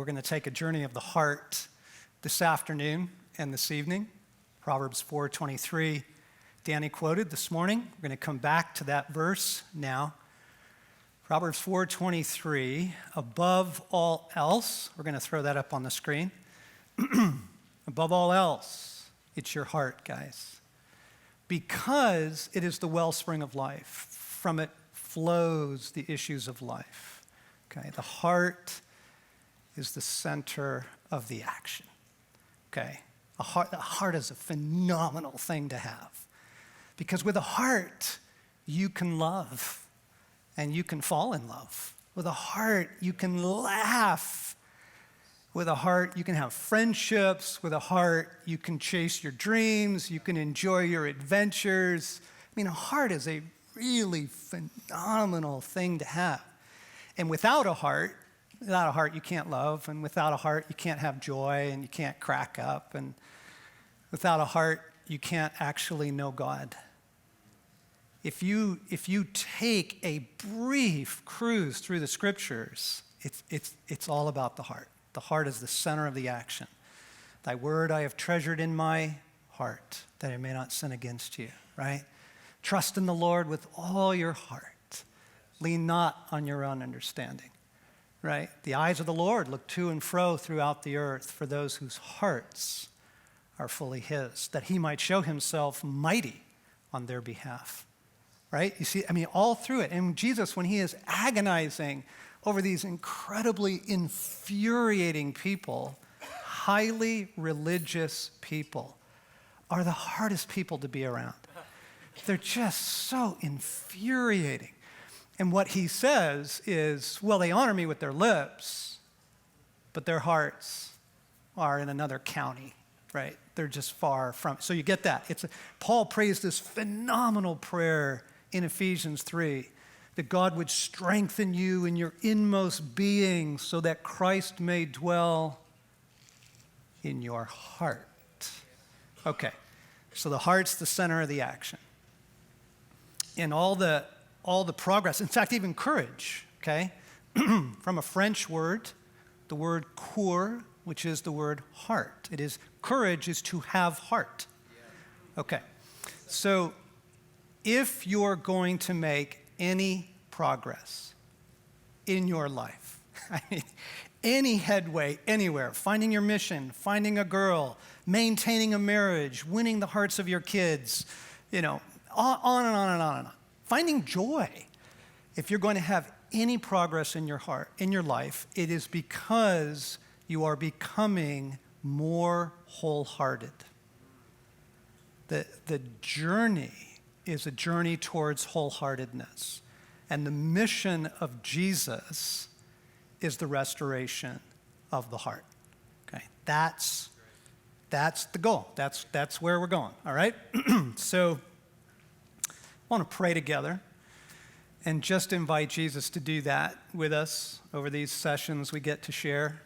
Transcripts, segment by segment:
going to take a journey of the heart this afternoon and this evening. Proverbs 4:23, Danny quoted this morning. We're going to come back to that verse now. Proverbs 4:23, above all else, we're going to throw that up on the screen. Above all else, it's your heart, guys. Because it is the wellspring of life. From it flows the issues of life. Okay, the heart is the center of the action. Okay, the heart is a phenomenal thing to have. Because with a heart, you can love and you can fall in love. With a heart, you can laugh. With a heart, you can have friendships. With a heart, you can chase your dreams. You can enjoy your adventures. I mean, a heart is a really phenomenal thing to have. And without a heart, you can't love. And without a heart, you can't have joy and you can't crack up. And without a heart, you can't actually know God. If you take a brief cruise through the scriptures, it's all about the heart. The heart is the center of the action. Thy word I have treasured in my heart, that I may not sin against you, right? Trust in the Lord with all your heart. Lean not on your own understanding, right? The eyes of the Lord look to and fro throughout the earth for those whose hearts are fully his, that he might show himself mighty on their behalf, right? You see, I mean, all through it. And Jesus, when he is agonizing over these incredibly infuriating people, highly religious people are the hardest people to be around. They're just so infuriating. And what he says is, well, they honor me with their lips, but their hearts are in another county, right? They're just far from. So you get that. Paul prays this phenomenal prayer in Ephesians 3, that God would strengthen you in your inmost being so that Christ may dwell in your heart. Okay, so the heart's the center of the action. In all the progress, in fact, even courage, okay? From a French word, the word coeur, which is the word heart. Courage is to have heart. Okay, so if you're going to make any progress in your life, I mean, any headway anywhere, finding your mission, finding a girl, maintaining a marriage, winning the hearts of your kids, on and on and on and on. Finding joy. If you're going to have any progress in your heart, in your life, it is because you are becoming more wholehearted. The journey is a journey towards wholeheartedness. And the mission of Jesus is the restoration of the heart. Okay, that's the goal. That's where we're going, all right? So I want to pray together and just invite Jesus to do that with us over these sessions we get to share.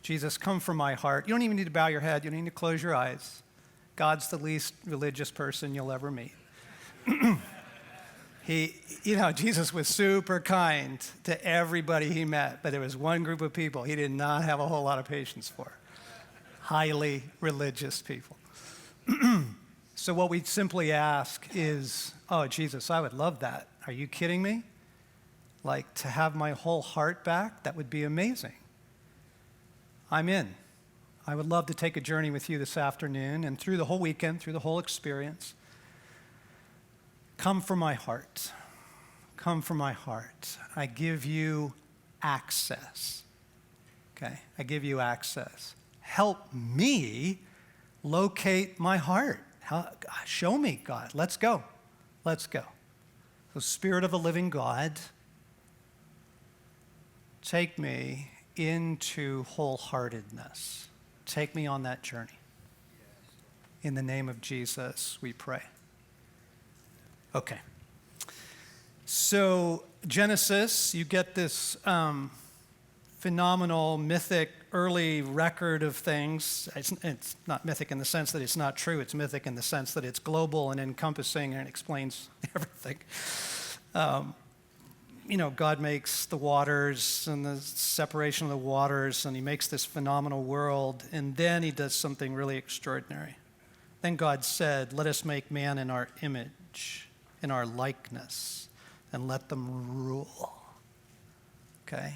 Jesus, come from my heart. You don't even need to bow your head. You don't need to close your eyes. God's the least religious person you'll ever meet. Jesus was super kind to everybody he met, but there was one group of people he did not have a whole lot of patience for. Highly religious people. So what we simply ask is, oh, Jesus, I would love that. Are you kidding me? Like, to have my whole heart back? That would be amazing. I'm in. I would love to take a journey with you this afternoon and through the whole weekend, through the whole experience. Come from my heart. Come from my heart. I give you access. Okay? I give you access. Help me locate my heart. Show me, God. Let's go. Let's go. So, Spirit of the living God, take me into wholeheartedness. Take me on that journey. In the name of Jesus, we pray. Okay. So, Genesis, you get this phenomenal, mythic, early record of things. It's not mythic in the sense that it's not true. It's mythic in the sense that it's global and encompassing and explains everything. God makes the waters and the separation of the waters, and he makes this phenomenal world, and then he does something really extraordinary. Then God said, let us make man in our image, in our likeness, and let them rule. Okay?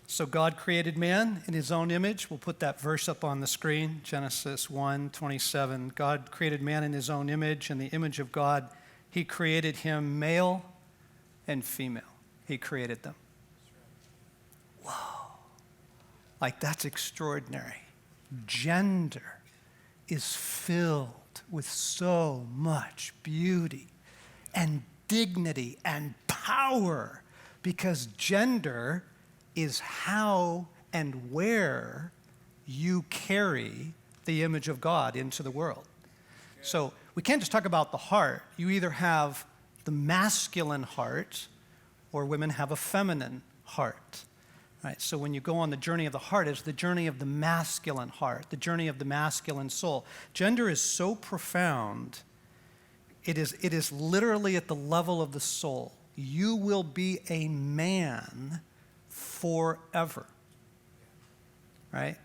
So God created man in his own image. We'll put that verse up on the screen, Genesis 1:27. God created man in his own image. In the image of God, he created him, male and female. He created them. Whoa. Like, that's extraordinary. Gender is filled with so much beauty and dignity and power, because gender is how and where you carry the image of God into the world. So we can't just talk about the heart. You either have the masculine heart, or women have a feminine heart. Right? So when you go on the journey of the heart, it's the journey of the masculine heart, the journey of the masculine soul. Gender is so profound, it is literally at the level of the soul. You will be a man forever, right?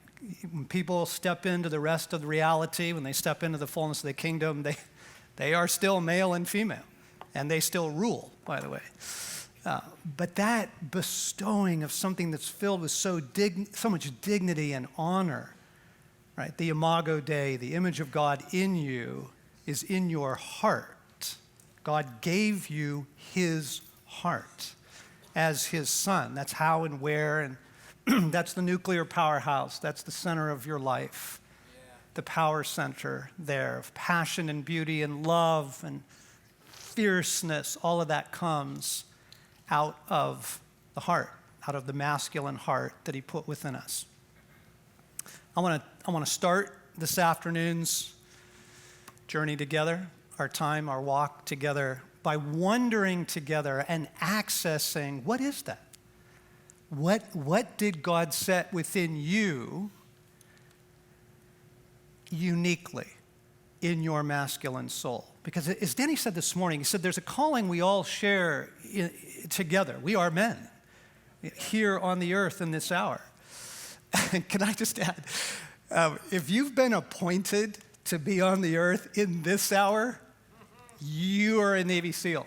When people step into the rest of the reality, when they step into the fullness of the kingdom, they are still male and female, and they still rule, by the way. But that bestowing of something that's filled with so much dignity and honor, right? The Imago Dei, the image of God in you, is in your heart. God gave you his heart as his son. That's how and where, and that's the nuclear powerhouse. That's the center of your life. Yeah. The power center there of passion and beauty and love and fierceness. All of that comes out of the heart, out of the masculine heart that he put within us. I want to start this afternoon's journey together, our walk together, by wondering together and accessing, what is that? What did God set within you uniquely in your masculine soul? Because as Danny said this morning, he said there's a calling we all share together. We are men here on the earth in this hour. And can I just add, if you've been appointed to be on the earth in this hour, you are a Navy SEAL.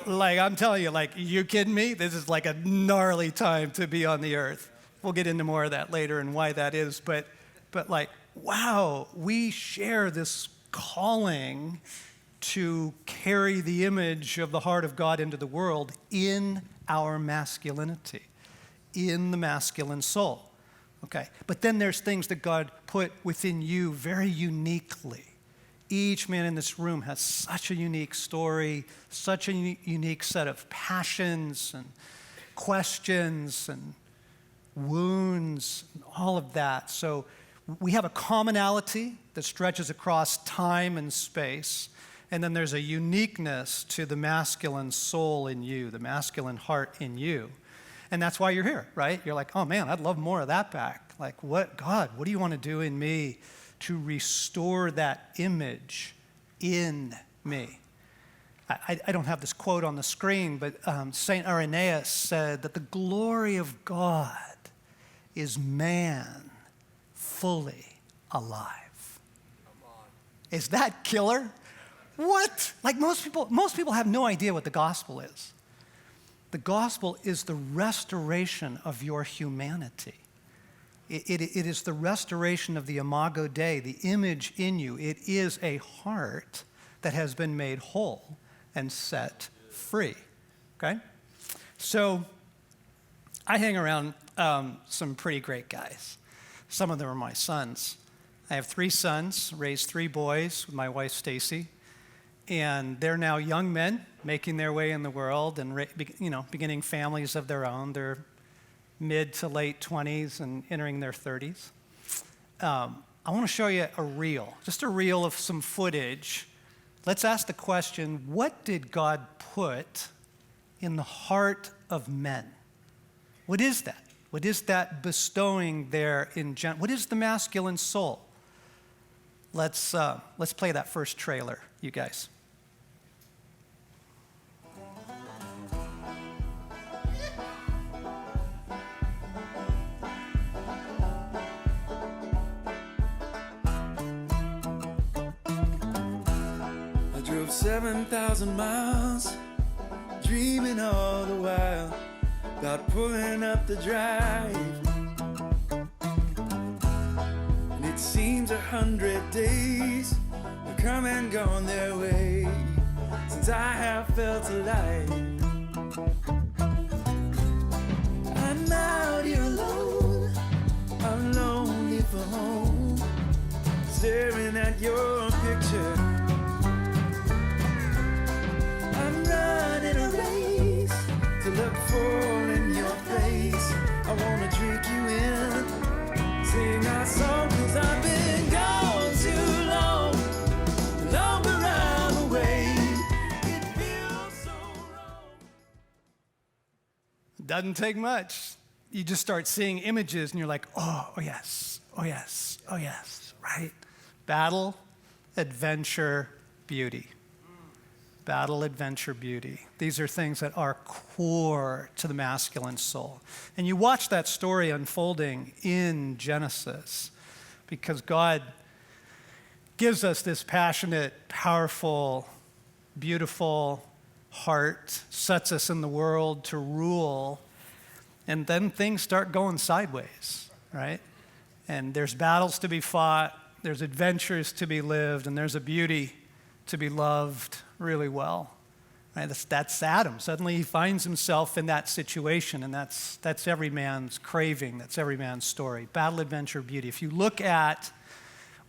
Like, I'm telling you, like, you kidding me? This is like a gnarly time to be on the earth. We'll get into more of that later and why that is. But like, wow, we share this calling to carry the image of the heart of God into the world in our masculinity, in the masculine soul. Okay, but then there's things that God put within you very uniquely. Each man in this room has such a unique story, such a unique set of passions and questions and wounds, and all of that. So we have a commonality that stretches across time and space, and then there's a uniqueness to the masculine soul in you, the masculine heart in you. And that's why you're here, right? You're like, oh man, I'd love more of that back. Like, God, what do you want to do in me to restore that image in me? I don't have this quote on the screen, but St. Irenaeus said that the glory of God is man fully alive. Is that killer? What? Like, most people have no idea what the gospel is. The gospel is the restoration of your humanity. It is the restoration of the Imago Dei, the image in you. It is a heart that has been made whole and set free, okay? So I hang around some pretty great guys. Some of them are my sons. I have 3 sons, raised 3 boys with my wife, Stacy, and they're now young men making their way in the world and beginning families of their own. They're mid to late 20s and entering their 30s. I want to show you just a reel of some footage. Let's ask the question, what did God put in the heart of men? What is that? What is that bestowing there what is the masculine soul? Let's play that first trailer, you guys. 7,000 miles, dreaming all the while about pulling up the drive. And it seems 100 days have come and gone their way since I have felt alive. I'm out here alone, I'm lonely for home, staring at your picture. I'm running a race to look for in your face. I wanna drink you in, sing our song, 'cause I've been gone too long, around the way. It feels so wrong. Doesn't take much. You just start seeing images and you're like, oh yes, oh yes, oh yes, right? Battle, adventure, beauty. Battle, adventure, beauty. These are things that are core to the masculine soul. And you watch that story unfolding in Genesis because God gives us this passionate, powerful, beautiful heart, sets us in the world to rule, and then things start going sideways, right? And there's battles to be fought, there's adventures to be lived, and there's a beauty to be loved really well. Right? That's Adam. Suddenly he finds himself in that situation, and that's every man's craving, that's every man's story. Battle, adventure, beauty. If you look at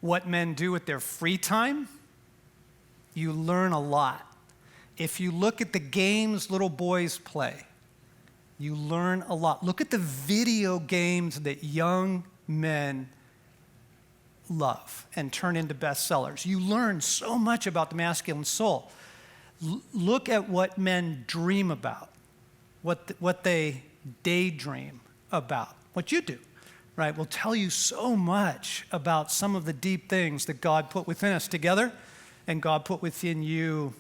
what men do with their free time, you learn a lot. If you look at the games little boys play, you learn a lot. Look at the video games that young men love and turn into bestsellers. You learn so much about the masculine soul. Look at what men dream about, what they daydream about, what you do, right? Will tell you so much about some of the deep things that God put within us together and God put within you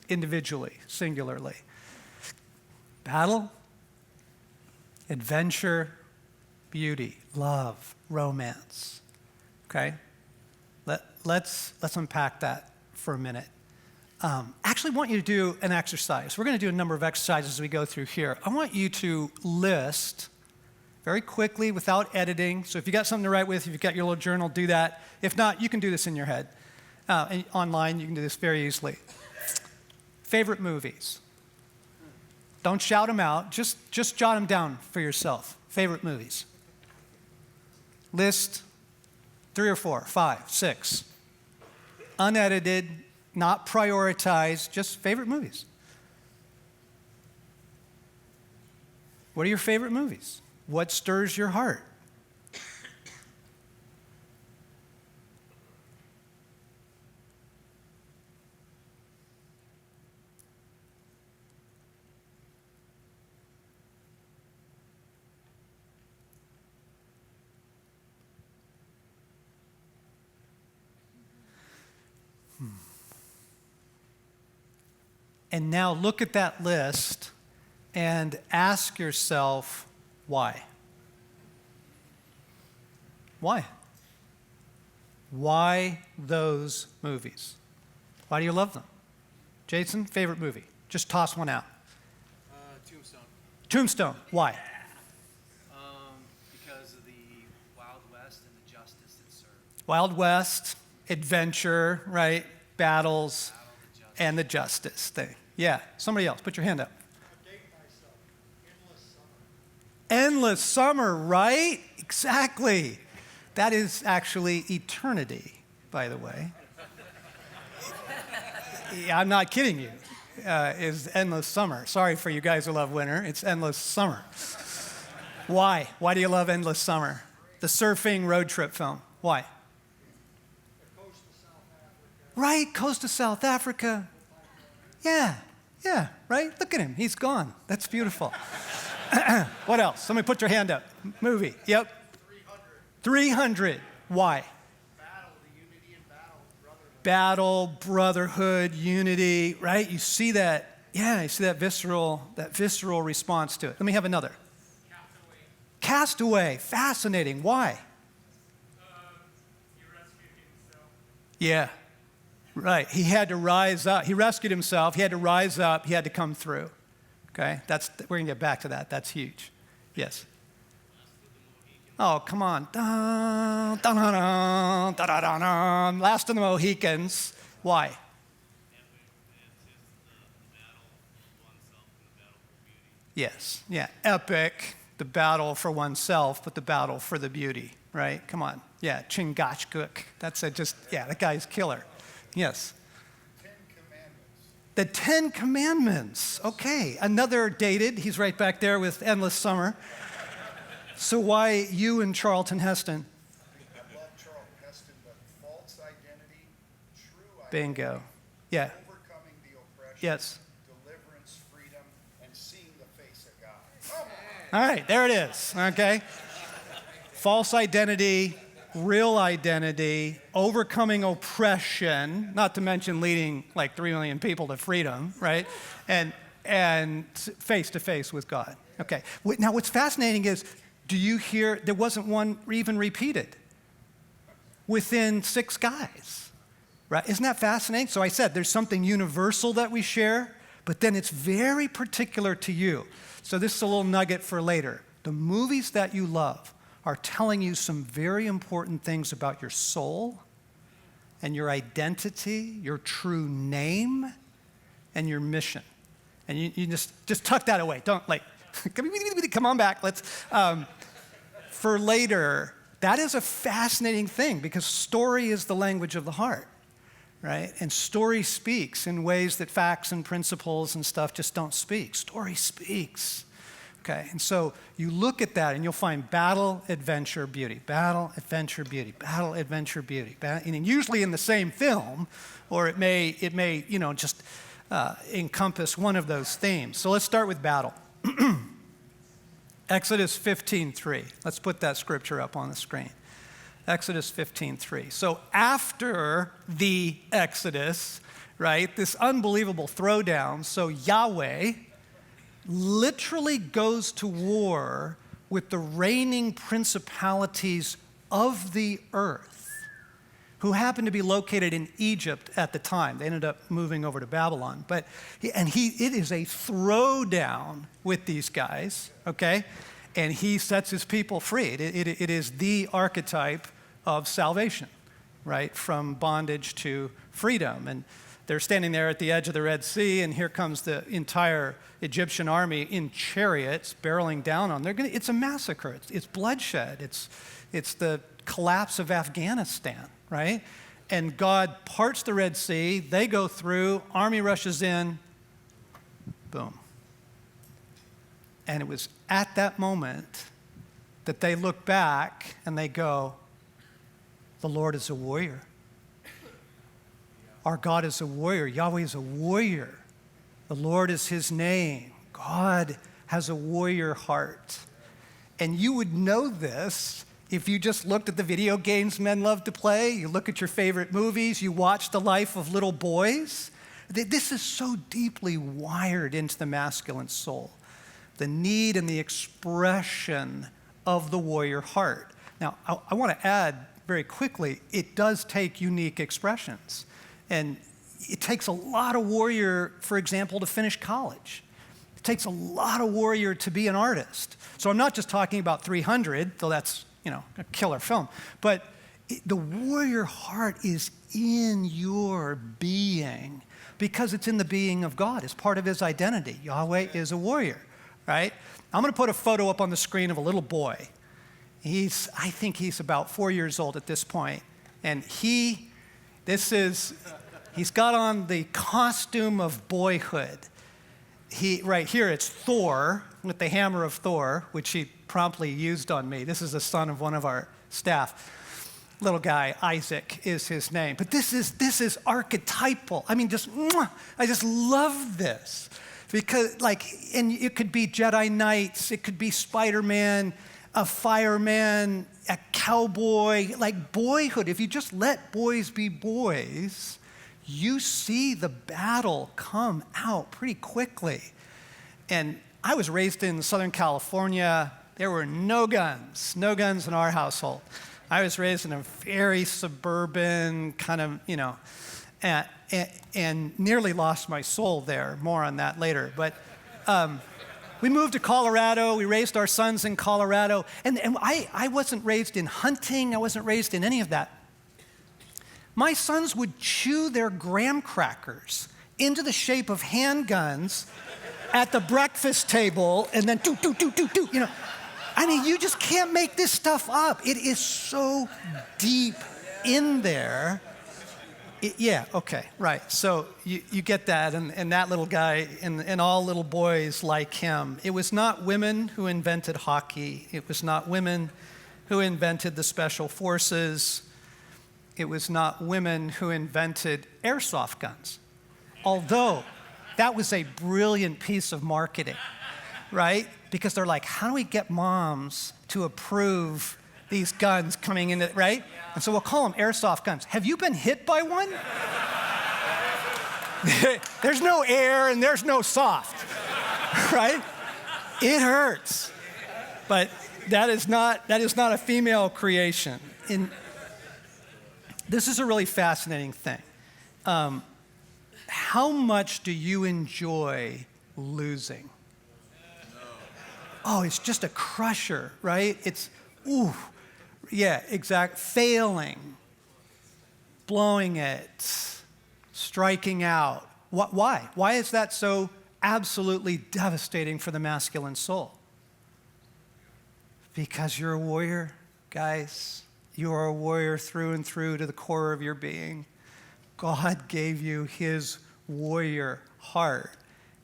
individually, singularly. Battle, adventure, beauty, love, romance. Okay? Let's unpack that for a minute. Actually, I want you to do an exercise. We're going to do a number of exercises as we go through here. I want you to list very quickly without editing. So if you got something to write with, if you've got your little journal, do that. If not, you can do this in your head. And online, you can do this very easily. Favorite movies. Don't shout them out. Just jot them down for yourself. Favorite movies. List 3 or 4, 5, 6. Unedited, not prioritized, just favorite movies. What are your favorite movies? What stirs your heart? And now look at that list and ask yourself, why? Why? Why those movies? Why do you love them? Jason, favorite movie? Just toss one out. Tombstone. Tombstone, why? Because of the Wild West and the justice it served. Wild West, adventure, right? Battles, and the justice thing. Yeah, somebody else, put your hand up. Endless summer, right? Exactly. That is actually eternity, by the way. Yeah, I'm not kidding you. Is endless summer. Sorry for you guys who love winter. It's endless summer. Why? Why do you love endless summer? The surfing road trip film. Why? Right, coast of South Africa. Yeah, right? Look at him. He's gone. That's beautiful. What else? Somebody put your hand up. Movie. Yep. 300. Why? Battle, brotherhood, unity, right? You see that. Yeah, you see that visceral response to it. Let me have another. Castaway. Fascinating. Why? He rescued himself. Yeah. Right. He had to rise up. He rescued himself. He had to rise up. He had to come through. Okay? We're going to get back to that. That's huge. Yes. Oh, come on. Dun, dun, dun, dun, dun, dun, dun. Last of the Mohicans. Why? Yes. Yeah. Epic. The battle for oneself, but the battle for the beauty. Right? Come on. Yeah. Chingachgook. That guy's killer. Yes. The Ten Commandments. Okay. Another dated. He's right back there with Endless Summer. So why you and Charlton Heston? I love Charlton Heston, but false identity, true identity. Bingo. Yeah. Overcoming the oppression. Yes. Deliverance, freedom, and seeing the face of God. Come on. All right, there it is. Okay. False identity, real identity, overcoming oppression, not to mention leading like 3 million people to freedom, right? And face to face with God. Okay. Now what's fascinating is, do you hear, there wasn't one even repeated within 6 guys, right? Isn't that fascinating? So I said there's something universal that we share, but then it's very particular to you. So this is a little nugget for later. The movies that you love are telling you some very important things about your soul and your identity, your true name, and your mission. And you just tuck that away. Don't come on back. Let's, for later, that is a fascinating thing because story is the language of the heart, right? And story speaks in ways that facts and principles and stuff just don't speak. Story speaks, okay? And so you look at that and you'll find battle, adventure, beauty. Battle, adventure, beauty. Battle, adventure, beauty. And usually in the same film, or it may just encompass one of those themes. So let's start with battle. Exodus 15:3. Let's put that scripture up on the screen. Exodus 15:3. So after the Exodus, right, this unbelievable throwdown, so Yahweh literally goes to war with the reigning principalities of the earth, who happened to be located in Egypt at the time. They ended up moving over to Babylon. It is a throwdown with these guys, okay? And he sets his people free. It is the archetype of salvation, right? From bondage to freedom. And they're standing there at the edge of the Red Sea, and here comes the entire Egyptian army in chariots barreling down on them. It's a massacre. It's bloodshed. It's the collapse of Afghanistan, right? And God parts the Red Sea. They go through. Army rushes in. Boom. And it was at that moment that they look back and they go, the Lord is a warrior. Our God is a warrior. Yahweh is a warrior. The Lord is his name. God has a warrior heart. And you would know this if you just looked at the video games men love to play, you look at your favorite movies, you watch the life of little boys. This is so deeply wired into the masculine soul. The need and the expression of the warrior heart. Now, I want to add very quickly, it does take unique expressions. And it takes a lot of warrior, for example, to finish college. It takes a lot of warrior to be an artist. So I'm not just talking about 300, though that's, a killer film. But the warrior heart is in your being because it's in the being of God. It's part of his identity. Yahweh is a warrior, right? I'm going to put a photo up on the screen of a little boy. I think he's about 4 years old at this point. And he's got on the costume of boyhood. Right here, it's Thor with the hammer of Thor, which he promptly used on me. This is the son of one of our staff. Little guy, Isaac is his name. But this is archetypal. I mean, I just love this. Because, and it could be Jedi Knights, it could be Spider-Man, a fireman, a cowboy, boyhood. If you just let boys be boys, you see the battle come out pretty quickly. And I was raised in Southern California. There were no guns in our household. I was raised in a very suburban kind of, and nearly lost my soul there. More on that later. But we moved to Colorado. We raised our sons in Colorado. And I wasn't raised in hunting. I wasn't raised in any of that. My sons would chew their graham crackers into the shape of handguns at the breakfast table and then do. You know, I mean, you just can't make this stuff up. It is so deep in there. Yeah, okay, right. So you get that, and that little guy, and all little boys like him. It was not women who invented hockey. It was not women who invented the special forces. It was not women who invented airsoft guns. Although that was a brilliant piece of marketing, right? Because they're like, how do we get moms to approve these guns coming in, right? And so we'll call them airsoft guns. Have you been hit by one? There's no air and there's no soft, right? It hurts. But that is not a female creation. This is a really fascinating thing. How much do you enjoy losing? Oh, it's just a crusher, right? It's, ooh, yeah, exact. Failing, blowing it, striking out. Why? Why is that so absolutely devastating for the masculine soul? Because you're a warrior, guys. You are a warrior through and through to the core of your being. God gave you his warrior heart.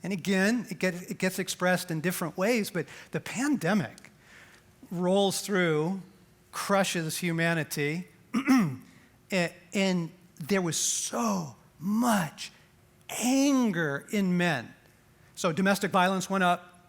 And again, it gets expressed in different ways, but the pandemic rolls through, crushes humanity, and there was so much anger in men. So domestic violence went up,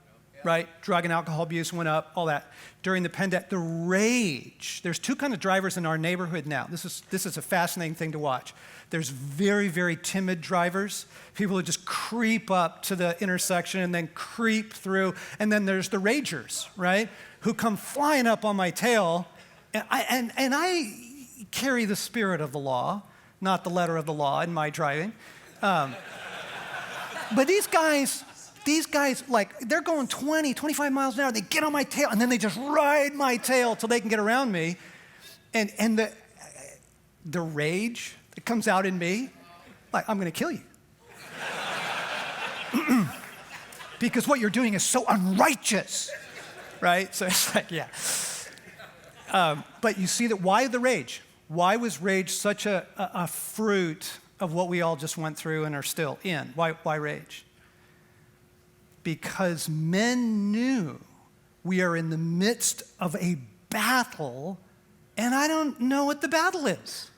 right? Drug and alcohol abuse went up, all that. During the pandemic, the rage. There's two kind of drivers in our neighborhood now. This is a fascinating thing to watch. There's very, very timid drivers, people who just creep up to the intersection and then creep through. And then there's the ragers, right, who come flying up on my tail. And I carry the spirit of the law, not the letter of the law in my driving. But these guys, like, they're going 20, 25 miles an hour. They get on my tail, and then they just ride my tail till they can get around me. And the rage that comes out in me, like, I'm going to kill you. Because what you're doing is so unrighteous, right? So it's like, yeah. But you see that, why the rage? Why was rage such a fruit of what we all just went through and are still in? Why rage? Because men knew we are in the midst of a battle, and I don't know what the battle is.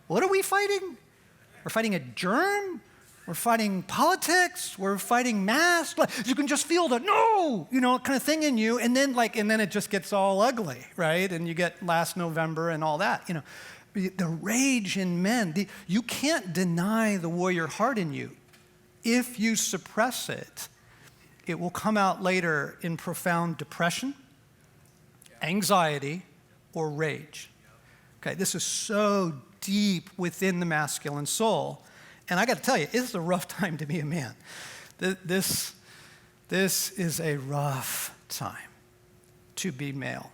What are we fighting? We're fighting a germ? We're fighting politics? We're fighting mass? Like, you can just feel the no, kind of thing in you, and then it just gets all ugly, right? And you get last November and all that, The rage in men, you can't deny the warrior heart in you. If you suppress it, it will come out later in profound depression, anxiety, or rage. Okay, this is so deep within the masculine soul. And I got to tell you, it's a rough time to be a man. This is a rough time to be male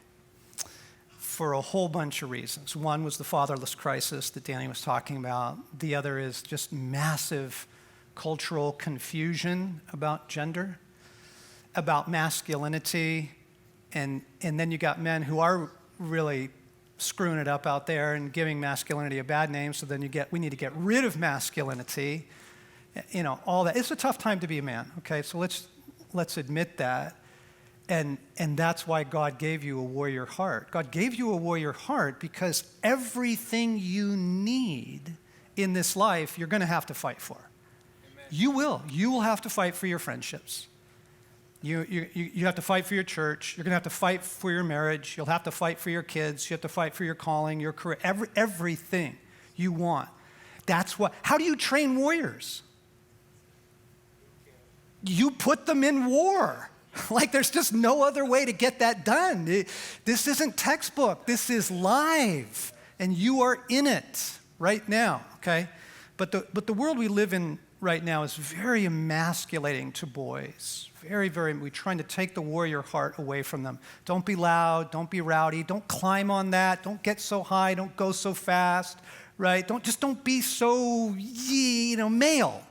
for a whole bunch of reasons. One was the fatherless crisis that Danny was talking about. The other is just massive cultural confusion about gender, about masculinity, and then you got men who are really screwing it up out there and giving masculinity a bad name, so then we need to get rid of masculinity, all that. It's a tough time to be a man, okay? So let's admit that. And that's why God gave you a warrior heart. God gave you a warrior heart because everything you need in this life, you're going to have to fight for. Amen. You will. You will have to fight for your friendships. You have to fight for your church. You're going to have to fight for your marriage. You'll have to fight for your kids. You have to fight for your calling, your career, everything you want. That's what. How do you train warriors? You put them in war. Like, there's just no other way to get that done. This isn't textbook. This is live, and you are in it right now, okay? But the world we live in right now is very emasculating to boys. Very, we're trying to take the warrior heart away from them. Don't be loud, don't be rowdy, don't climb on that, don't get so high, don't go so fast, right? Don't be so, male,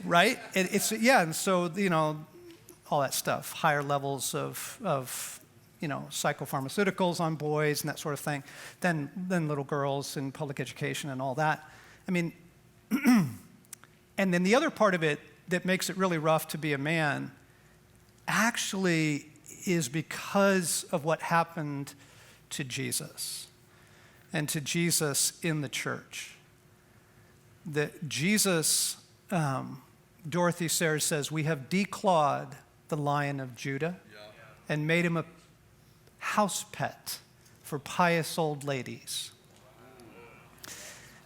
right? And so, all that stuff, higher levels of psychopharmaceuticals on boys and that sort of thing, than little girls in public education and all that. I mean, and then the other part of it that makes it really rough to be a man actually is because of what happened to Jesus and to Jesus in the church. That Jesus, Dorothy Sayers says, we have declawed the Lion of Judah and made him a house pet for pious old ladies.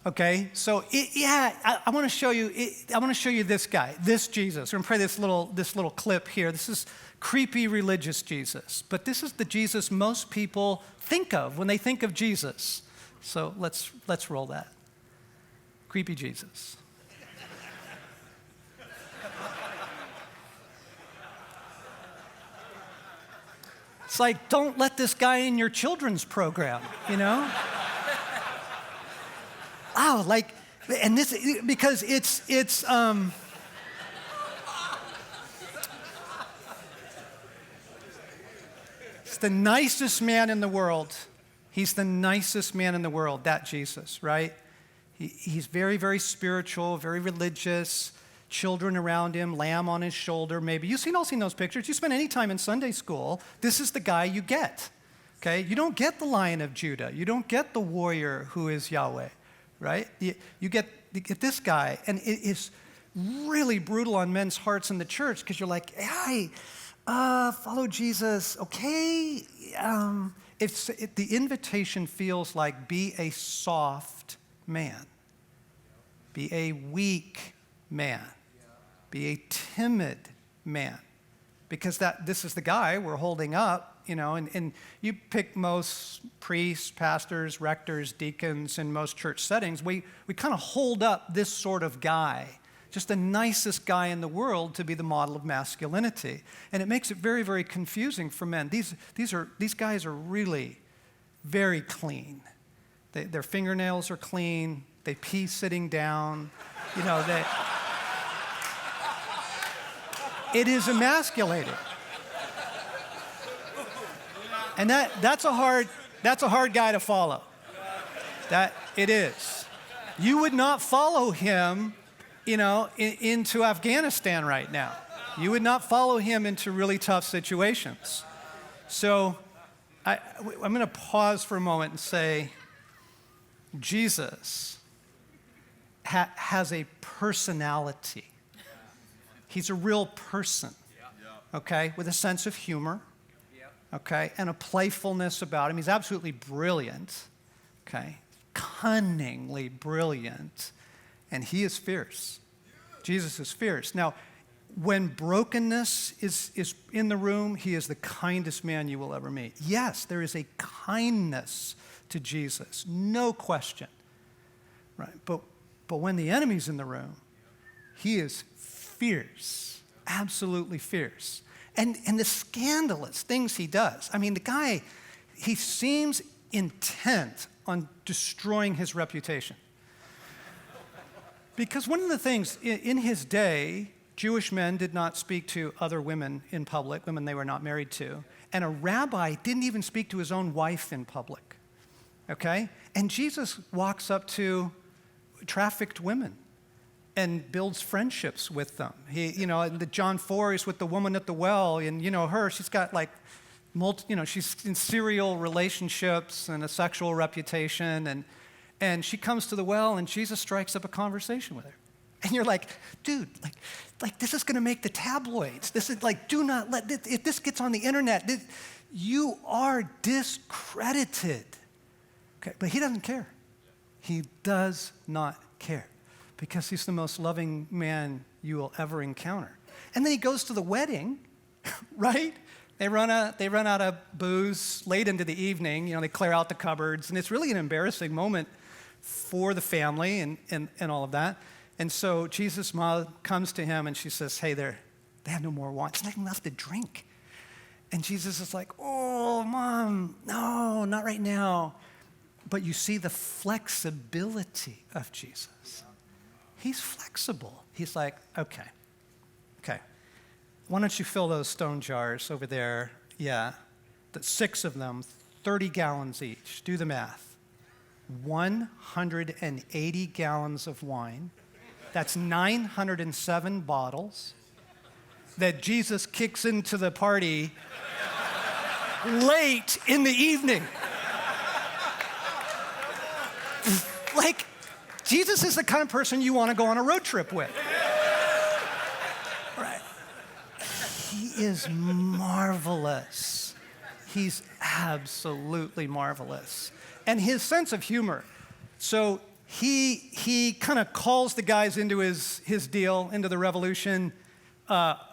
Okay, so I want to show you. I want to show you this guy, this Jesus. We're gonna play this little clip here. This is creepy religious Jesus, but this is the Jesus most people think of when they think of Jesus. So let's roll that. Creepy Jesus. It's like, don't let this guy in your children's program, Wow, and this, because it's the nicest man in the world. He's the nicest man in the world, that Jesus, right? He's very, very spiritual, very religious, children around him, lamb on his shoulder, maybe. You've all seen those pictures. You spend any time in Sunday school, this is the guy you get, okay? You don't get the Lion of Judah. You don't get the warrior who is Yahweh. Right? You get this guy, and it is really brutal on men's hearts in the church because you're like, hey, follow Jesus, okay? The invitation feels like be a soft man, be a weak man, be a timid man, because this is the guy we're holding up. And you pick most priests, pastors, rectors, deacons in most church settings, we kind of hold up this sort of guy, just the nicest guy in the world, to be the model of masculinity. And it makes it very, very confusing for men. These guys are really very clean. Their fingernails are clean. They pee sitting down. It is emasculating. And that's a hard guy to follow. That it is. You would not follow him, into Afghanistan right now. You would not follow him into really tough situations. So I'm going to pause for a moment and say, Jesus has a personality. He's a real person, okay, with a sense of humor. Okay, and a playfulness about him. He's absolutely brilliant, okay, cunningly brilliant, and he is fierce. Jesus is fierce. Now, when brokenness is in the room, he is the kindest man you will ever meet. Yes, there is a kindness to Jesus, no question, right? But when the enemy's in the room, he is fierce, absolutely fierce. And the scandalous things he does. I mean, the guy, he seems intent on destroying his reputation. Because one of the things, in his day, Jewish men did not speak to other women in public, women they were not married to. And a rabbi didn't even speak to his own wife in public, okay? And Jesus walks up to trafficked women and builds friendships with them. The John 4 is with the woman at the well, and she's got she's in serial relationships and a sexual reputation, and she comes to the well, and Jesus strikes up a conversation with her. And you're like, dude, like this is going to make the tabloids. This is like, do not let if this gets on the internet, you are discredited. Okay, but he doesn't care. He does not care. Because he's the most loving man you will ever encounter. And then he goes to the wedding, right? They run out of booze late into the evening. They clear out the cupboards, and it's really an embarrassing moment for the family and all of that. And so Jesus' mom comes to him and she says, hey, they have no more wine. It's not enough to drink. And Jesus is like, oh, Mom, no, not right now. But you see the flexibility of Jesus. He's flexible. He's like, okay. Why don't you fill those stone jars over there? Yeah, 6 of them, 30 gallons each. Do the math. 180 gallons of wine. That's 907 bottles that Jesus kicks into the party late in the evening. Like, Jesus is the kind of person you want to go on a road trip with. Right. He is marvelous. He's absolutely marvelous. And his sense of humor. So he kind of calls the guys into his deal, into the revolution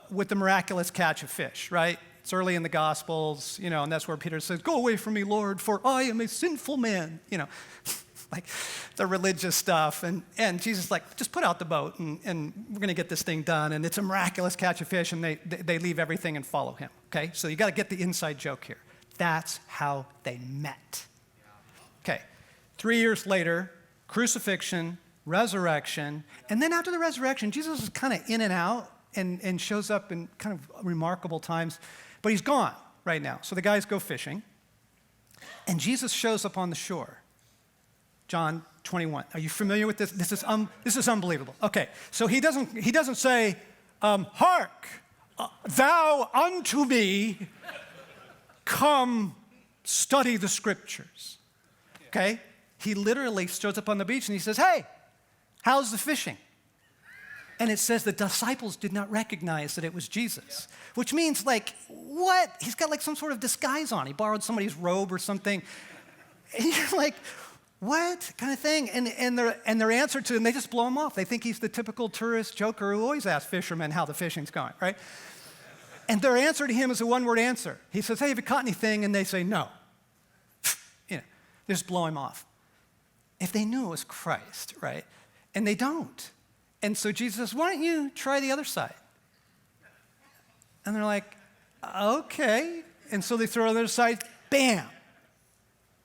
with the miraculous catch of fish, right? It's early in the Gospels, and that's where Peter says, go away from me, Lord, for I am a sinful man, like the religious stuff. And Jesus is like, just put out the boat and we're going to get this thing done. And it's a miraculous catch of fish, and they leave everything and follow him, okay? So you got to get the inside joke here. That's how they met. Okay, 3 years later, crucifixion, resurrection, and then after the resurrection, Jesus is kind of in and out and shows up in kind of remarkable times, but he's gone right now. So the guys go fishing, and Jesus shows up on the shore. John 21. Are you familiar with this? This is unbelievable. Okay, so he doesn't say, hark, thou unto me, come study the scriptures. Okay? He literally shows up on the beach and he says, hey, how's the fishing? And it says the disciples did not recognize that it was Jesus, which means like, what? He's got like some sort of disguise on. He borrowed somebody's robe or something. And you're like, what kind of thing? And their answer to him, they just blow him off. They think he's the typical tourist joker who always asks fishermen how the fishing's going, right? And their answer to him is a one-word answer. He says, hey, have you caught anything? And they say, no. They just blow him off. If they knew it was Christ, right? And they don't. And so Jesus says, why don't you try the other side? And they're like, okay. And so they throw on the other side, bam.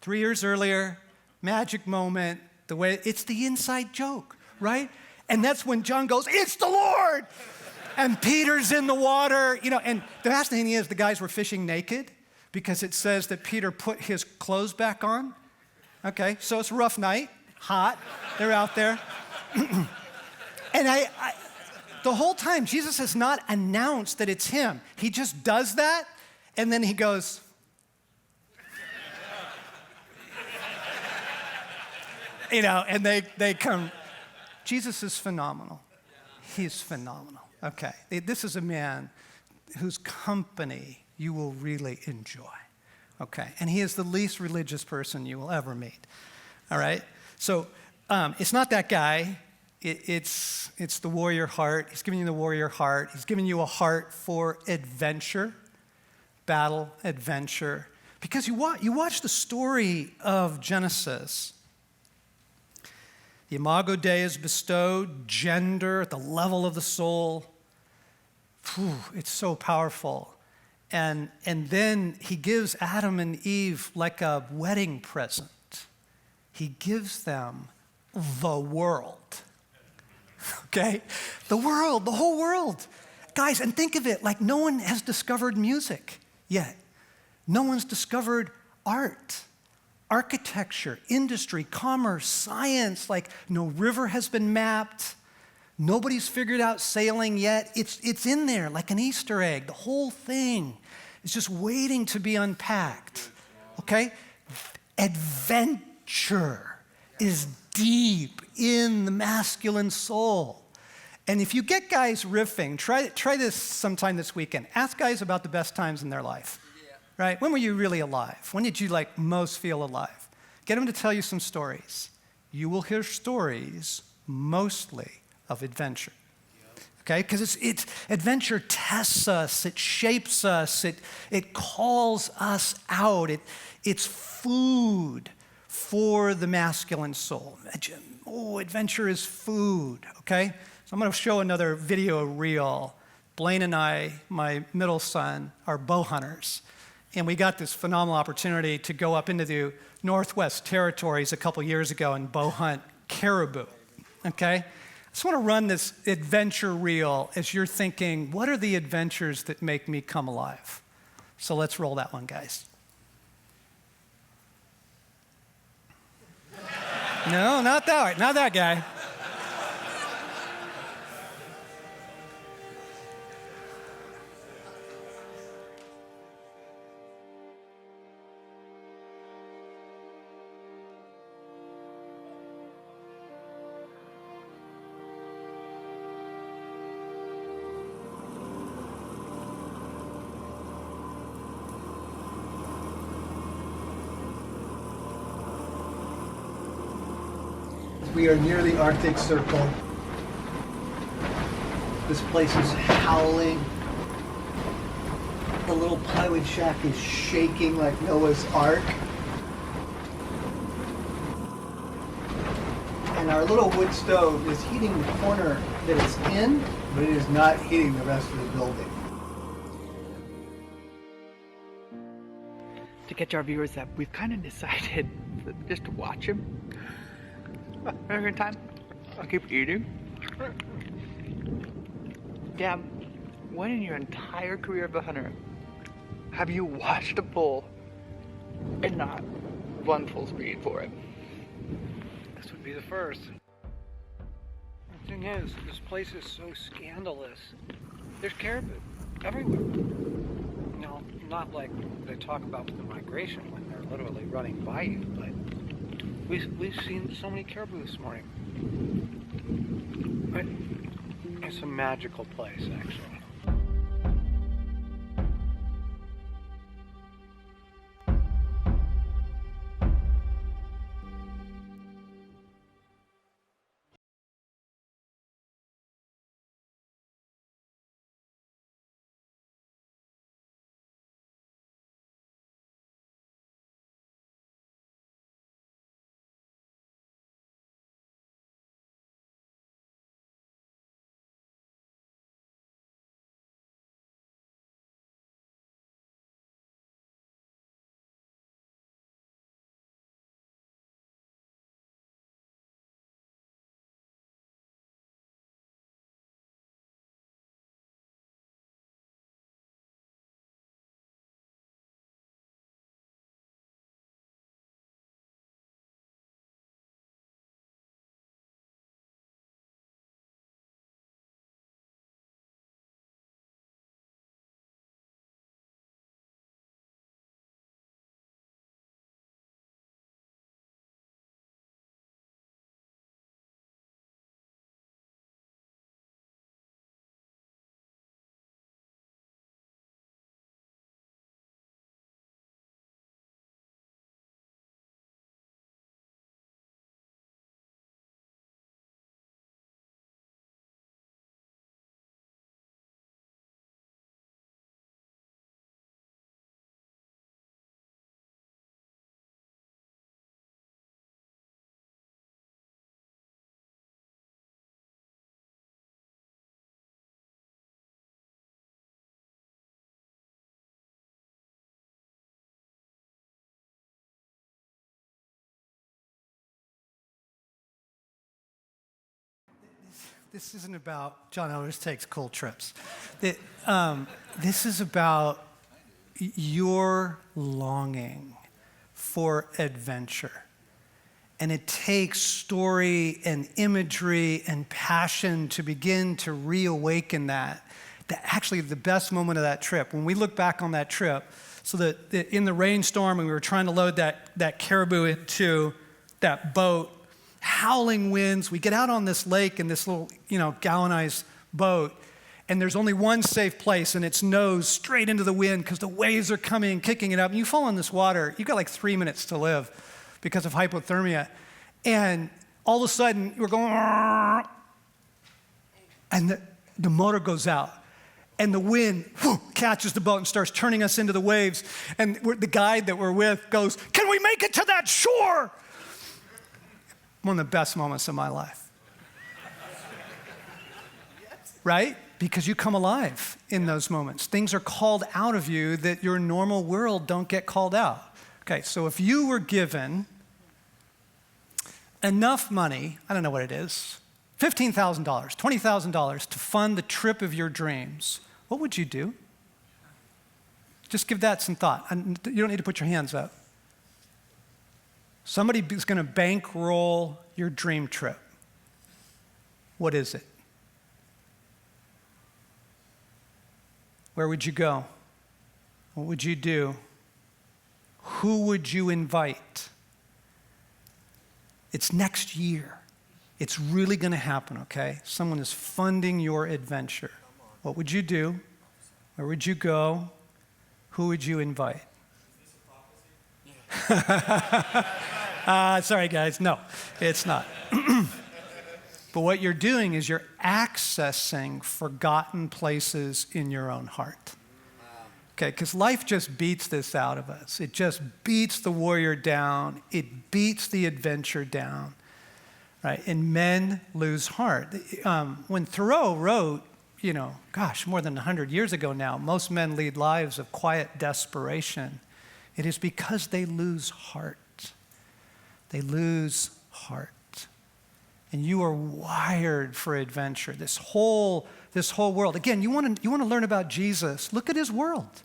3 years earlier, magic moment, it's the inside joke, right? And that's when John goes, it's the Lord. And Peter's in the water, and the fascinating thing is the guys were fishing naked because it says that Peter put his clothes back on. Okay, so it's a rough night, hot, they're out there. And the whole time, Jesus has not announced that it's him. He just does that, and then he goes, and they come. Jesus is phenomenal. He's phenomenal. Okay, this is a man whose company you will really enjoy. Okay, and he is the least religious person you will ever meet. All right, so it's not that guy. It's the warrior heart. He's giving you the warrior heart. He's giving you a heart for adventure, battle, adventure. Because you watch the story of Genesis. The Imago Dei is bestowed, gender at the level of the soul. It's so powerful. And then he gives Adam and Eve like a wedding present. He gives them the world. Okay? The world, the whole world. Guys, and think of it like no one has discovered music yet. No one's discovered art, architecture, industry, commerce, science. Like no river has been mapped. Nobody's figured out sailing yet. It's in there like an Easter egg. The whole thing is just waiting to be unpacked. Okay? Adventure is deep in the masculine soul. And if you get guys riffing, try this sometime this weekend. Ask guys about the best times in their life. Right? When were you really alive? When did you most feel alive? Get them to tell you some stories. You will hear stories mostly of adventure. Okay? Because it's adventure tests us, it shapes us, it calls us out. It's food for the masculine soul. Oh, adventure is food, okay? So I'm going to show another video reel. Blaine and I, my middle son, are bow hunters. And we got this phenomenal opportunity to go up into the Northwest Territories a couple years ago and bow hunt caribou, okay? I just want to run this adventure reel as you're thinking, what are the adventures that make me come alive? So let's roll that one, guys. No, not that guy. We are near the Arctic Circle. This place is howling. The little plywood shack is shaking like Noah's Ark. And our little wood stove is heating the corner that it's in, but it is not heating the rest of the building. To catch our viewers up, we've kind of decided just to watch him. Every time, I'll keep eating. Dad, when in your entire career of a hunter have you watched a bull and not run full speed for it? This would be the first. The thing is, this place is so scandalous. There's caribou everywhere. You know, not like they talk about with the migration when they're literally running by you, but we've seen so many caribou this morning. It's a magical place, actually. This isn't about, John Eldredge takes cool trips. This is about your longing for adventure. And it takes story and imagery and passion to begin to reawaken that. Actually, the best moment of that trip, when we look back on that trip, so that in the rainstorm and we were trying to load that caribou into that boat, howling winds, we get out on this lake in this little, galvanized boat, and there's only one safe place, and it's nose straight into the wind because the waves are coming and kicking it up. And you fall in this water, you've got like 3 minutes to live because of hypothermia. And all of a sudden, we're going, and the motor goes out. and the wind catches the boat and starts turning us into the waves. And the guide that we're with goes, "Can we make it to that shore?" One of the best moments of my life. Right? Because you come alive in those moments. Things are called out of you that your normal world don't get called out. Okay, so if you were given enough money, I don't know what it is, $15,000, $20,000 to fund the trip of your dreams, what would you do? Just give that some thought. And you don't need to put your hands up. Somebody is going to bankroll your dream trip. What is it? Where would you go? What would you do? Who would you invite? It's next year. It's really going to happen, okay? Someone is funding your adventure. What would you do? Where would you go? Who would you invite? Sorry, guys. No, it's not. But what you're doing is you're accessing forgotten places in your own heart. Okay, because life just beats this out of us. It just beats the warrior down. It beats the adventure down, right? And men lose heart. When Thoreau wrote, more than 100 years ago now, most men lead lives of quiet desperation. It is because they lose heart. They lose heart. And you are wired for adventure. This whole world. Again, you want to learn about Jesus. Look at his world.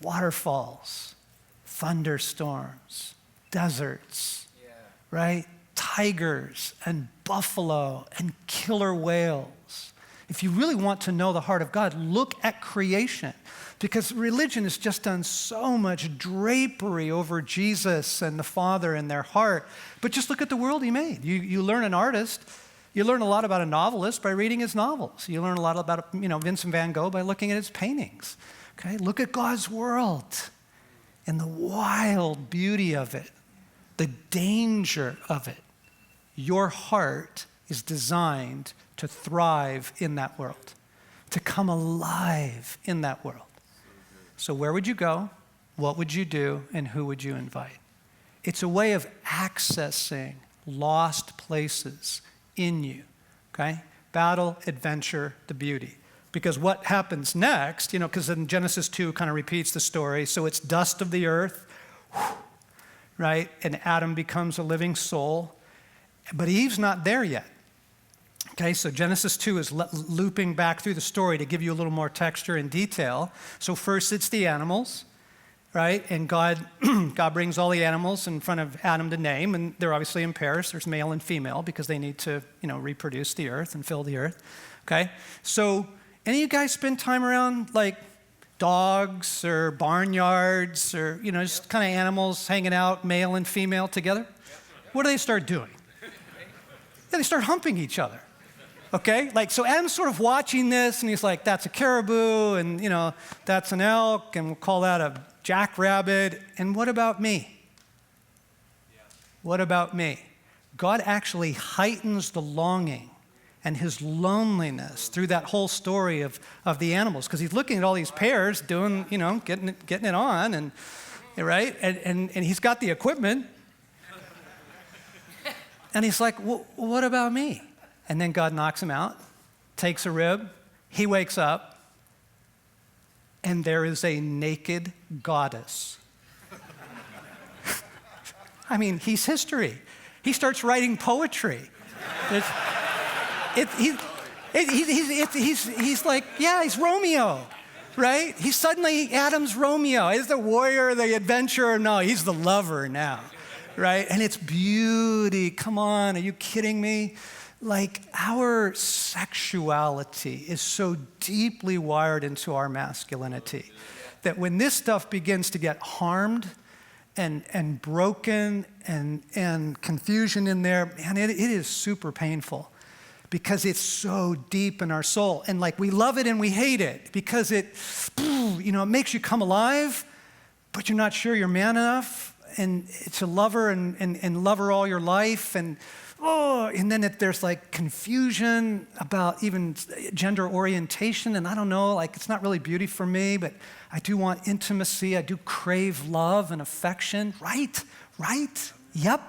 Waterfalls, thunderstorms, deserts, right? Tigers and buffalo and killer whales. If you really want to know the heart of God, look at creation. Because religion has just done so much drapery over Jesus and the Father in their heart. But just look at the world he made. You learn an artist. You learn a lot about a novelist by reading his novels. You learn a lot about, Vincent van Gogh by looking at his paintings. Okay, look at God's world and the wild beauty of it, the danger of it. Your heart is designed to thrive in that world, to come alive in that world. So where would you go? What would you do? And who would you invite? It's a way of accessing lost places in you, okay? Battle, adventure, the beauty. Because what happens next, because in Genesis 2 kind of repeats the story. So it's dust of the earth, right? And Adam becomes a living soul. But Eve's not there yet. Okay, so Genesis 2 is looping back through the story to give you a little more texture and detail. So first it's the animals, right? And God brings all the animals in front of Adam to name, and they're obviously in pairs. There's male and female because they need to, reproduce the earth and fill the earth. Okay, so any of you guys spend time around like dogs or barnyards or, just kind of animals hanging out, male and female together? What do they start doing? Yeah, they start humping each other. Okay, so Adam's sort of watching this, and he's like, that's a caribou, and, that's an elk, and we'll call that a jackrabbit. And what about me? What about me? God actually heightens the longing and his loneliness through that whole story of the animals, because he's looking at all these pairs doing, getting it on, and right, and he's got the equipment, and he's like, well, what about me? And then God knocks him out, takes a rib, he wakes up, and there is a naked goddess. I mean, he's history. He starts writing poetry. He's like, yeah, he's Romeo, right? He's suddenly Adam's Romeo. He's the warrior, the adventurer. No, he's the lover now, right? And it's beauty. Come on, are you kidding me? Like, our sexuality is so deeply wired into our masculinity that when this stuff begins to get harmed and broken and confusion in there, man, it is super painful because it's so deep in our soul. And we love it and we hate it because it makes you come alive, but you're not sure you're man enough. and to love her and love her all your life. And then there's like confusion about even gender orientation. And I don't know, like it's not really beauty for me, but I do want intimacy. I do crave love and affection. Right? Yep.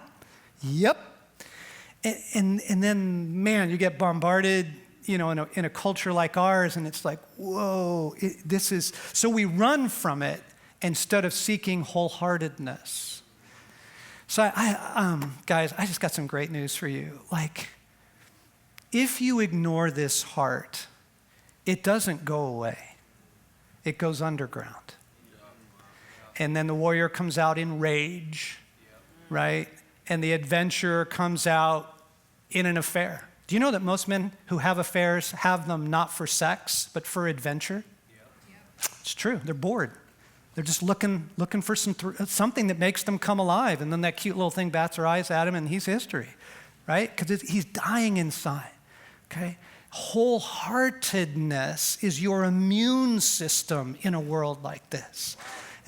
And then, man, you get bombarded, in a culture like ours, and it's like, whoa, so we run from it instead of seeking wholeheartedness. So guys, I just got some great news for you. Like, if you ignore this heart, it doesn't go away. It goes underground. And then the warrior comes out in rage, right? And the adventurer comes out in an affair. Do you know that most men who have affairs have them not for sex, but for adventure? It's true. They're bored. They're just looking for something that makes them come alive. And then that cute little thing bats her eyes at him, and he's history, right? Because he's dying inside, okay? Wholeheartedness is your immune system in a world like this.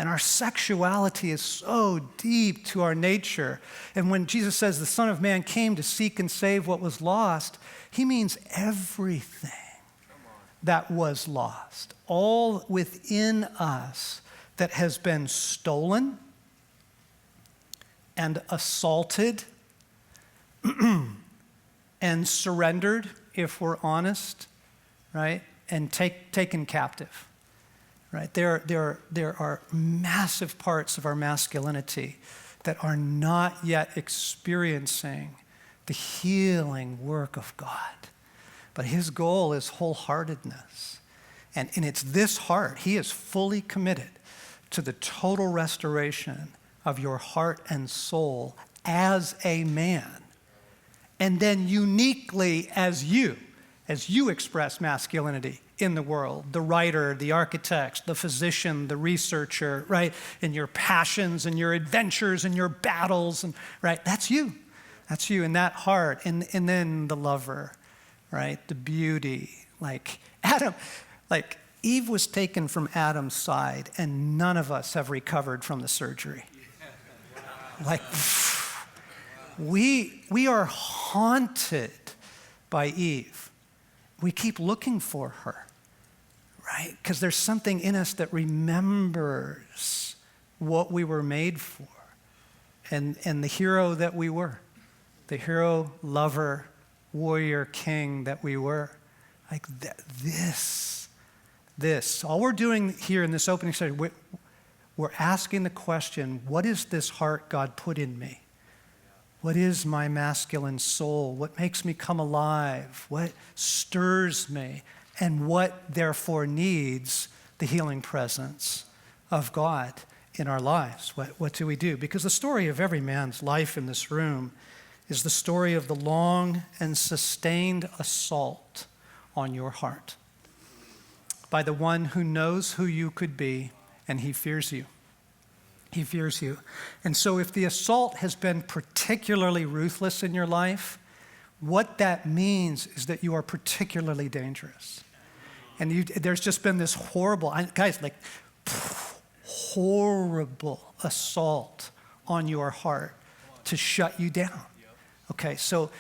And our sexuality is so deep to our nature. And when Jesus says the Son of Man came to seek and save what was lost, he means everything that was lost, all within us that has been stolen and assaulted and surrendered, if we're honest, right? And taken captive. Right? There are massive parts of our masculinity that are not yet experiencing the healing work of God. But his goal is wholeheartedness. And it's this heart. He is fully committed to the total restoration of your heart and soul as a man. And then uniquely as you express masculinity in the world, the writer, the architect, the physician, the researcher, right? And your passions and your adventures and your battles, and right? That's you in that heart. And then the lover, right? The beauty, like Adam, like Eve was taken from Adam's side, and none of us have recovered from the surgery. Like, we are haunted by Eve. We keep looking for her, right? Because there's something in us that remembers what we were made for and the hero that we were, the hero, lover, warrior, king that we were. Like this. All we're doing here in this opening session, we're asking the question, what is this heart God put in me? What is my masculine soul? What makes me come alive? What stirs me? And what, therefore, needs the healing presence of God in our lives? What do we do? Because the story of every man's life in this room is the story of the long and sustained assault on your heart by the one who knows who you could be, and he fears you. He fears you. And so if the assault has been particularly ruthless in your life, what that means is that you are particularly dangerous. And there's just been this horrible assault on your heart to shut you down. Okay, so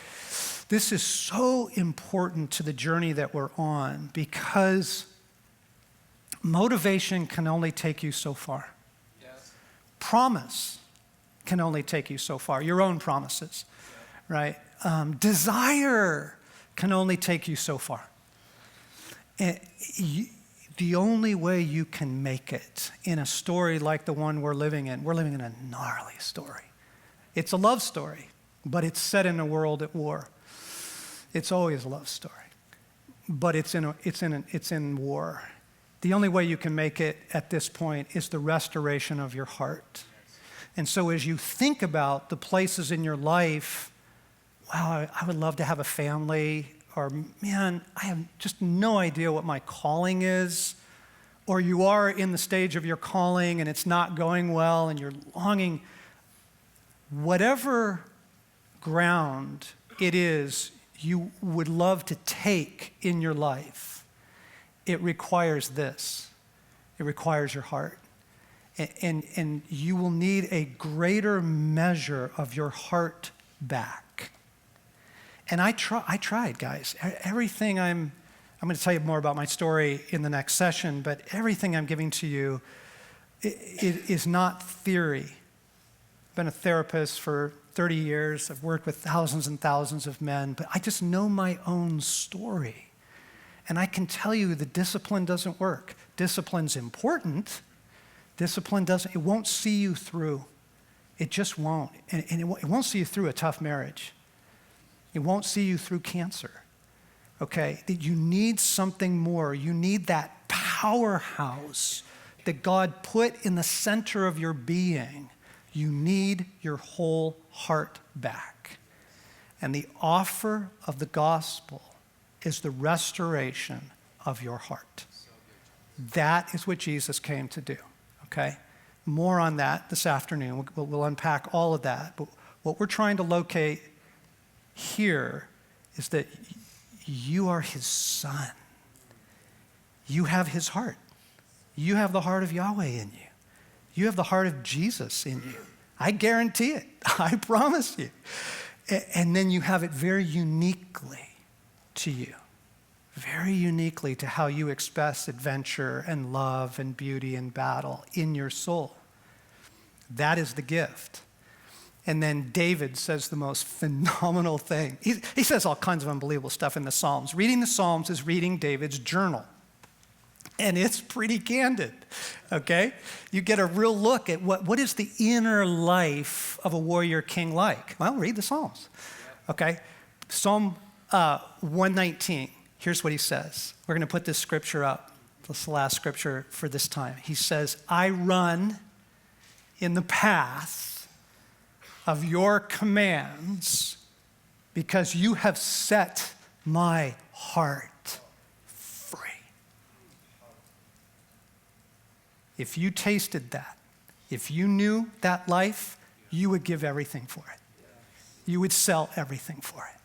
this is so important to the journey that we're on, because motivation can only take you so far. Promise can only take you so far, your own promises, right? Desire can only take you so far. And the only way you can make it in a story like the one we're living in a gnarly story. It's a love story, but it's set in a world at war. It's always a love story, but it's in war. The only way you can make it at this point is the restoration of your heart. And so as you think about the places in your life, wow, I would love to have a family, or man, I have just no idea what my calling is, or you are in the stage of your calling and it's not going well and you're longing, whatever ground it is you would love to take in your life, it requires this. It requires your heart. and you will need a greater measure of your heart back. And I tried, guys. Everything I'm going to tell you more about my story in the next session, but everything I'm giving to you is not theory. I've been a therapist for 30 years. I've worked with thousands and thousands of men, but I just know my own story. And I can tell you the discipline doesn't work. Discipline's important. Discipline it won't see you through. It just won't. And it won't see you through a tough marriage. It won't see you through cancer. Okay? That you need something more. You need that powerhouse that God put in the center of your being. You need your whole heart back. And the offer of the gospel is the restoration of your heart. That is what Jesus came to do, okay? More on that this afternoon. We'll unpack all of that. But what we're trying to locate here is that you are his son. You have his heart. You have the heart of Yahweh in you. You have the heart of Jesus in you. I guarantee it. I promise you. And then you have it very uniquely to you. Very uniquely to how you express adventure and love and beauty and battle in your soul. That is the gift. And then David says the most phenomenal thing. He says all kinds of unbelievable stuff in the Psalms. Reading the Psalms is reading David's journal. And it's pretty candid, okay? You get a real look at what is the inner life of a warrior king like. Well, read the Psalms, okay? Psalm 119, here's what he says. We're going to put this scripture up. This is the last scripture for this time. He says, I run in the path of your commands because you have set my heart free. If you tasted that, if you knew that life, you would give everything for it. You would sell everything for it.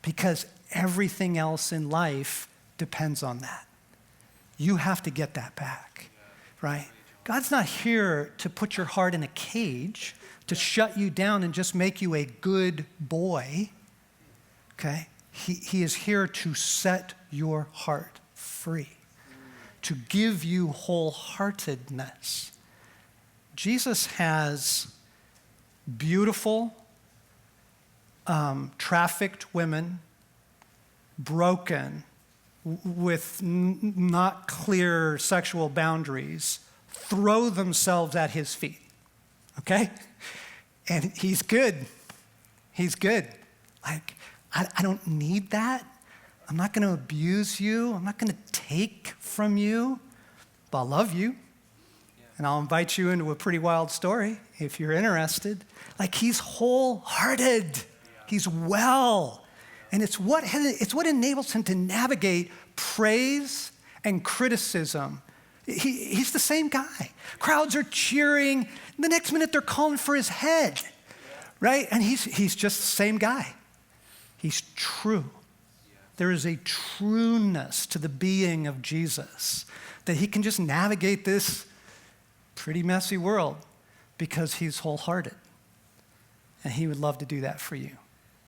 Because everything else in life depends on that. You have to get that back, right? God's not here to put your heart in a cage, to shut you down and just make you a good boy, okay? He is here to set your heart free, to give you wholeheartedness. Jesus has beautiful, trafficked women, broken, with not clear sexual boundaries, throw themselves at his feet, okay? And he's good. He's good. Like, I don't need that. I'm not going to abuse you. I'm not going to take from you, but I'll love you. And I'll invite you into a pretty wild story if you're interested. Like, he's wholehearted. He's well. And it's what enables him to navigate praise and criticism. He's the same guy. Crowds are cheering. The next minute they're calling for his head, right? And he's just the same guy. He's true. There is a trueness to the being of Jesus that he can just navigate this pretty messy world because he's wholehearted. And he would love to do that for you.